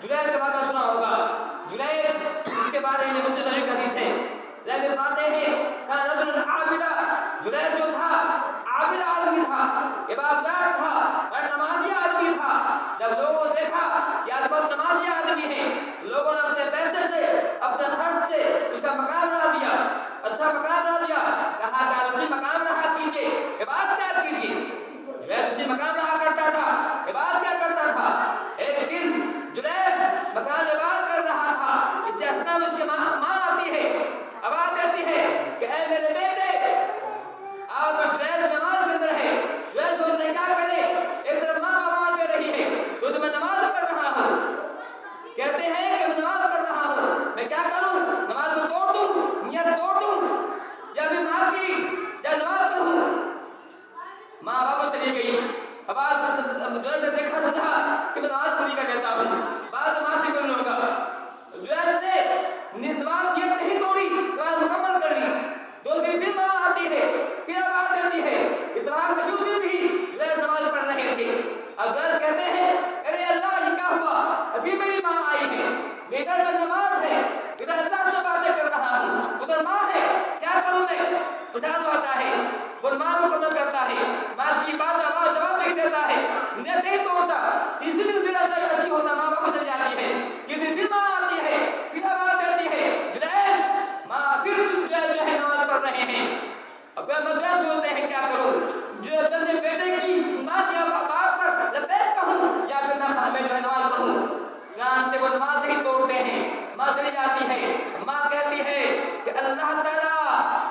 जुनैद के बारे में सुना होगा। जुनैद इसके बारे में मुस्लिम शरीफ की हदीस है। लेकिन बातें हैं का रजुल आबिदा, जुनैद जो था आबिद आदमी था, इबादतदार था और नमाजी आदमी था। जब लोगों ने देखा कि आज बहुत नमाजी आदमी है, लोगों ने अपने पैसे से अपने खर्च से उसका मकान बना दिया, अच्छा मकान बना दिया। कहा कि उसी मकान में रहा कीजिए, इबादत क्या कीजिए। जुनैद उसी मकान में रहा करता था, इबादत क्या करता था। एक दिन जुनैद मकान इबादत कर रहा था, इससे असना में उसकी माँ आती है, आवाज देती है कि ऐ मेरे बेटे, आज तो जुनैद नमाज के अंदर है। जुनैद सोच रहे क्या करे, एक तरफ माँ आवाज दे रही है तो मैं नमाज पढ़ रहा हूँ, कहते हैं कि मैं नमाज पढ़ रहा हूँ, मैं क्या करूँ, नमाज को तोड़ दूँ, नियत तोड़ दूँ या भी माँ की या नमाज पढ़ूँ। माँ वापस चली गई। अब जुनैद ने देखा समझा कि मैं नमाज पूरी कर लेता हूँ, बाद माँ से मिल लूंगा। जुनैद ने नमाज नियत नहीं तोड़ी, नमाज मुकम्मल कर ली। दो दिन फिर माँ आती है, फिर आवाज देती है, इतवार से यूं भी जुनैद नमाज पढ़ रहे थे। अब जुनैद कहते हैं अरे अल्लाह ये क्या हुआ, अभी मेरी माँ आई है, इधर में नमाज है, इधर अल्लाह से बातें कर रहा हूँ, उधर माँ है, क्या करूँ मैं। परेशान होता है, वो माँ मुकम्मल करता है, माँ की बात आवाज जवाब नहीं देता है, नियत नहीं तोड़ता। तीसरे दिन फिर ऐसी होता, माँ वापस चली जाती है, फिर माँ आती है, फिर आवाज देती है जुनैद, माँ फिर जो है नमाज पढ़ रहे हैं। अब मद्रास बोलते हैं क्या करूं, जो अपने बेटे की माँ की बात पर लबैक कहूं या फिर मैं जो है नमाज पढ़ूं। जान से वो नमाज नहीं तोड़ते हैं, माँ चली जाती है। माँ कहती है कि अल्लाह ताला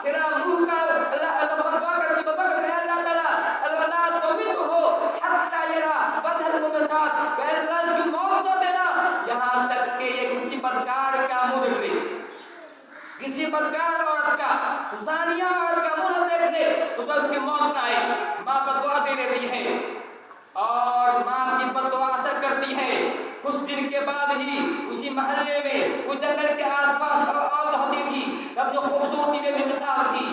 तेरा मुंह का अल्लाह दुआ करती तो बगल है अल्लाह ताला अल्लाह तो भी तो हो हत्ता यरा वजह को के साथ गैर राज की मौत दो देना, यहाँ तक कि ये किसी बदकार का मुंह देख ले, किसी बदकार औरत का, ज़ानिया औरत का मुंह देख ले, उसकी मौत ना आए। माँ बददुआ दे देती है और माँ की बददुआ असर करती है। कुछ दिन के बाद ही उसी महल्ले में उस जंगल के आसपास औरत होती थी, अपनी खूबसूरती में भी मिसाल थी।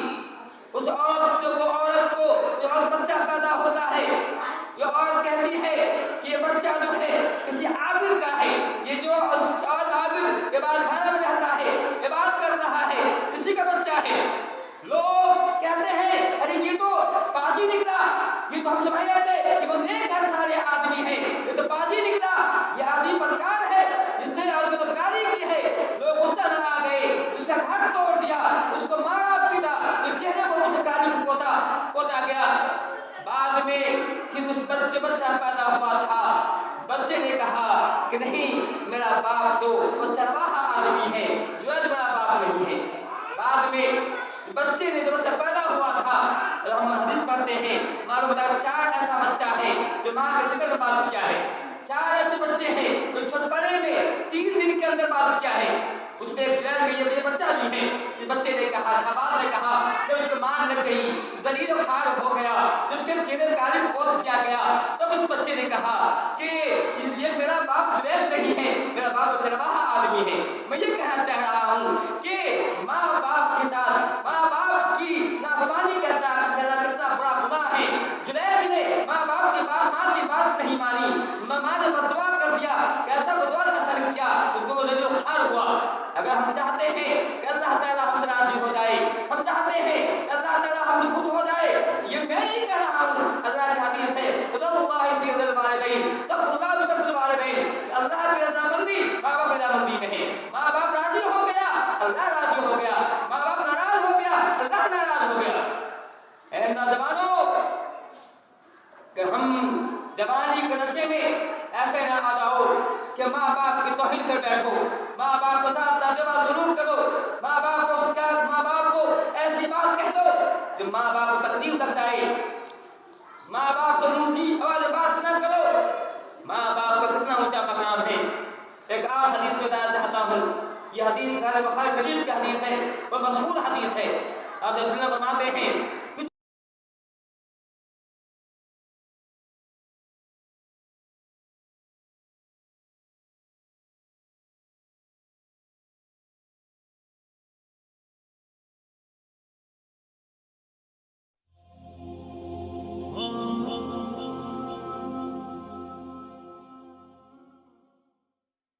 उस औरत को जो बच्चा पैदा होता है, जो औरत कहती है कि ये बच्चा जो है किसी आबिद का है, ये जो आबिद इबादत खाना में रहता है, इबादत कर रहा है, इसी का बच्चा है। लोग कहते हैं अरे ये तो पाजी निकला, ये तो हम समझ रहे थे कि वो नेक है, सारे आदमी है, ये तो पाजी निकला, ये आदमी बदकार है, जिसने आज बदकारी की है। लोग गुस्सा न आ गए, उसका घर तोड़ दिया, उसको मारा पीटा, तो चेहरे को काली पोता गया। बाद में फिर उस बच्चा पैदा हुआ था, बच्चे ने कहा कि नहीं मेरा बाप तो वो चरवाहा आदमी है, जुनैद मेरा बाप नहीं है। बाद में बच्चे ने जो बच्चा पैदा हुआ था, हम हदीस पढ़ते हैं, मालूम होता है 4 ऐसा बच्चा है जो माँ के शक्ल में बात किया है, 4 ऐसे बच्चे हैं जो छोटे में 3 दिन के अंदर बात किया है। उसमें एक जुनैद का ये बच्चा भी है। इस बच्चे ने कहा, शबाब ने कहा, जब उसको मार लग गई, जलील खार हो गया, जब उसके चेहरे पर काली पोत किया गया, तब उस बच्चे ने कहा कि ये मेरा बाप जुनैद नहीं है, मेरा बाप चरवाहा आदमी है। मैं ये कहना चाह रहा हूँ कि माँ बाप के साथ, माँ बाप की नाफरमानी के साथ करना कितना बड़ा गुनाह है। जुनैद ने माँ की बात नहीं मानी, माँ ने बददुआ कर दिया, कैसा बददुआ का असर किया, उसको जलील खार हुआ। अगर हम चाहते हैं कि अल्लाह ताला हमसे राज़ी हो जाए, हम चाहते हैं कि अल्लाह ताला हमसे खुश हो जाए, ये मैं नहीं कह रहा हूँ, अल्लाह की हदीस है, रज़ियल्लाहु फी रिज़ल वालिदैन, सब खुदा भी सबसे वालिदैन, अल्लाह की रज़ामंदी माँ बाप की रज़ामंदी में है। माँ बाप राजी हो गया, अल्लाह राजी हो गया, माँ बाप नाराज हो गया, अल्लाह नाराज हो गया। ऐ नौजवानों, कि हम जवानी के नशे में ऐसे ना आ जाओ कि माँ बाप की तौहीन कर बैठो, माँ बाप के साथ नाजायज़ सलूक करो, माँ बाप को ऐसी बात कह दो जो माँ बाप को तकलीफ लग जाए, माँ बाप से ऊंची आवाज़ बात न करो। माँ बाप का कितना ऊंचा मकाम है। एक और हदीस में बताना चाहता हूँ, ये हदीस बुखारी शरीफ की हदीस है और मशहूर हदीस है। आप फरमाते हैं